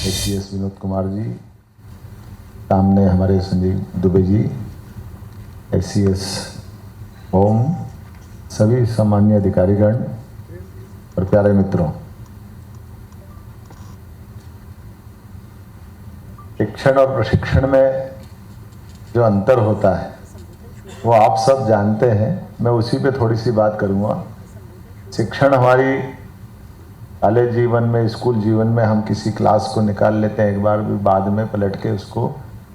ACS Vinod Kumar ji, सामने हमारे Sanjeev Dubey ji, ACS ओम, सभी सम्मान्य अधिकारीगण और प्यारे मित्रों, शिक्षण और प्रशिक्षण में जो अंतर होता है वो आप सब जानते हैं। मैं उसी पे थोड़ी सी बात करूँगा। शिक्षण हमारी कॉलेज जीवन में, स्कूल जीवन में हम किसी क्लास को निकाल लेते हैं एक बार, भी बाद में पलट के उसको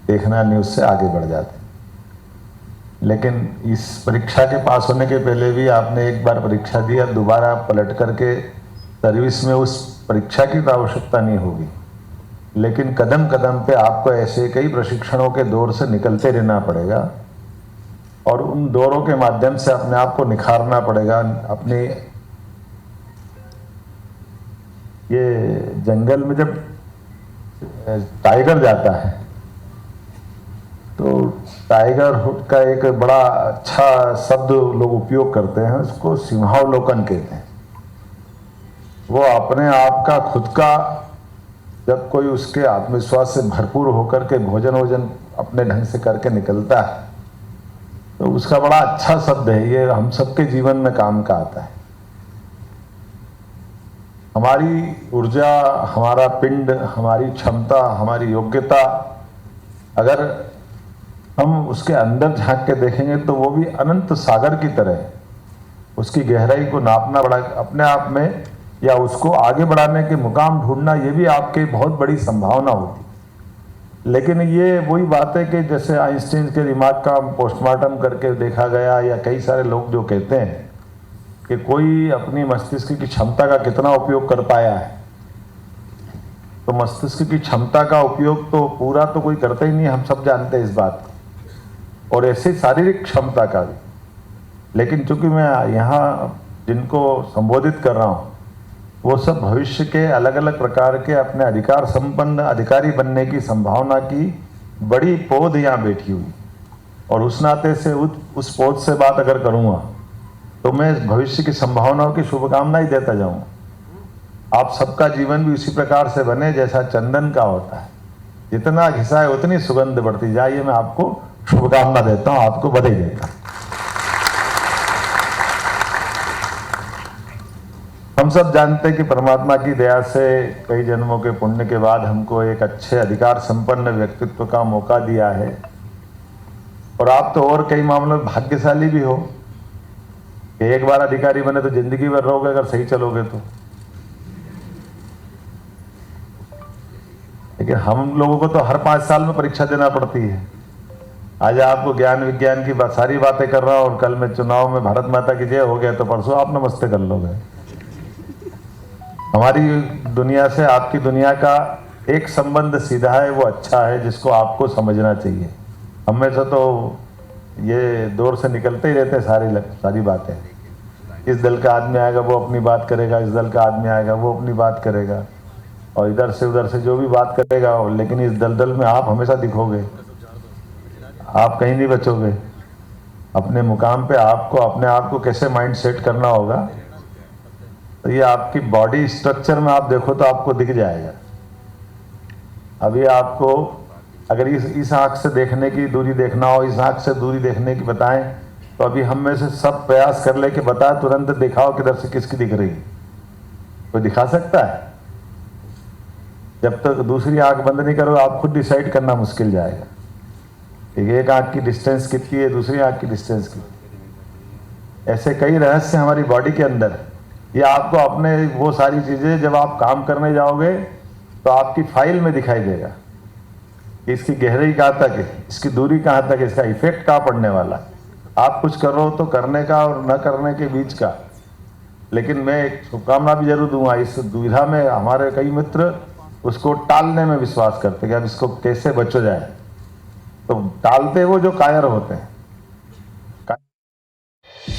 देखना नहीं, उससे आगे बढ़ जाते हैं। लेकिन इस परीक्षा के पास होने के पहले भी आपने एक बार परीक्षा दी, अब दोबारा पलट करके सर्विस में उस परीक्षा की तो आवश्यकता नहीं होगी, लेकिन कदम कदम पे आपको ऐसे कई प्रशिक्षणों के दौर से निकलते रहना पड़ेगा और उन दौरों के माध्यम से अपने आप को निखारना पड़ेगा। अपने ये जंगल में जब टाइगर जाता है तो टाइगर हुड का एक बड़ा अच्छा शब्द लोग उपयोग करते हैं, उसको सिंहावलोकन कहते हैं। वो अपने आप का, खुद का, जब कोई उसके आत्मविश्वास से भरपूर होकर के भोजन वोजन अपने ढंग से करके निकलता है तो उसका बड़ा अच्छा शब्द है। ये हम सबके जीवन में काम का आता है। हमारी ऊर्जा, हमारा पिंड, हमारी क्षमता, हमारी योग्यता, अगर हम उसके अंदर झांक के देखेंगे तो वो भी अनंत सागर की तरह। उसकी गहराई को नापना बड़ा अपने आप में, या उसको आगे बढ़ाने के मुकाम ढूंढना, ये भी आपके बहुत बड़ी संभावना होती। लेकिन ये वही बात है कि जैसे आइंस्टीन के दिमाग का पोस्टमार्टम करके देखा गया, या कई सारे लोग जो कहते हैं कि कोई अपनी मस्तिष्क की क्षमता का कितना उपयोग कर पाया है, तो मस्तिष्क की क्षमता का उपयोग तो पूरा तो कोई करता ही नहीं, हम सब जानते हैं इस बात को, और ऐसे शारीरिक क्षमता का भी। लेकिन चूंकि मैं यहाँ जिनको संबोधित कर रहा हूँ वो सब भविष्य के अलग अलग प्रकार के अपने अधिकार संपन्न अधिकारी बनने की संभावना की बड़ी पौध यहाँ बैठी हुई, और उस नाते से उस पौध से बात अगर करूँगा तो मैं भविष्य की संभावनाओं की शुभकामनाएं देता जाऊंगा। आप सबका जीवन भी उसी प्रकार से बने जैसा चंदन का होता है, जितना घिसा है उतनी सुगंध बढ़ती जाए। ये मैं आपको शुभकामना देता हूं, आपको बधाई देता हूं। हम सब जानते हैं कि परमात्मा की दया से कई जन्मों के पुण्य के बाद हमको एक अच्छे अधिकार संपन्न व्यक्तित्व का मौका दिया है, और आप तो और कई मामलों में भाग्यशाली भी हो। एक बार अधिकारी बने तो जिंदगी भर रहोगे अगर सही चलोगे तो। लेकिन हम लोगों को तो हर 5 साल में परीक्षा देना पड़ती है। आज आपको ज्ञान विज्ञान की सारी बातें कर रहा हूं, और कल में चुनाव में भारत माता की जय हो गया तो परसों आप नमस्ते कर लोगे। हमारी दुनिया से आपकी दुनिया का एक संबंध सीधा है, वो अच्छा है, जिसको आपको समझना चाहिए। हमेशा तो ये दौर से निकलते ही रहते सारी बातें। इस दल का आदमी आएगा वो अपनी बात करेगा, इस दल का आदमी आएगा वो अपनी बात करेगा, और इधर से उधर से जो भी बात करेगा, लेकिन इस दलदल में आप हमेशा दिखोगे, आप कहीं नहीं बचोगे। अपने मुकाम पे आपको अपने आप को कैसे माइंड सेट करना होगा, तो ये आपकी बॉडी स्ट्रक्चर में आप देखो तो आपको दिख जाएगा। अभी आपको अगर इस आंख से देखने की दूरी देखना हो, इस आंख से दूरी देखने की बताएं, तो अभी हम में से सब प्रयास कर ले कि बता, तुरंत दिखाओ किधर से किसकी दिख रही। कोई दिखा सकता है? जब तक दूसरी आंख बंद नहीं करो आप खुद डिसाइड करना मुश्किल जाएगा कि एक आंख की डिस्टेंस कितनी है, दूसरी आंख की डिस्टेंस कितनी। ऐसे कई रहस्य हमारी बॉडी के अंदर। ये आपको अपने वो सारी चीजें जब आप काम करने जाओगे तो आपकी फाइल में दिखाई देगा कि इसकी गहराई कहाँ तक है, इसकी दूरी कहाँ तक है, इसका इफेक्ट कहाँ पड़ने वाला है। आप कुछ करो तो करने का और न करने के बीच का। लेकिन मैं एक शुभकामना भी जरूर दूंगा। इस दुविधा में हमारे कई मित्र उसको टालने में विश्वास करते कि अब इसको कैसे बचो जाए, तो टालते वो जो कायर होते हैं।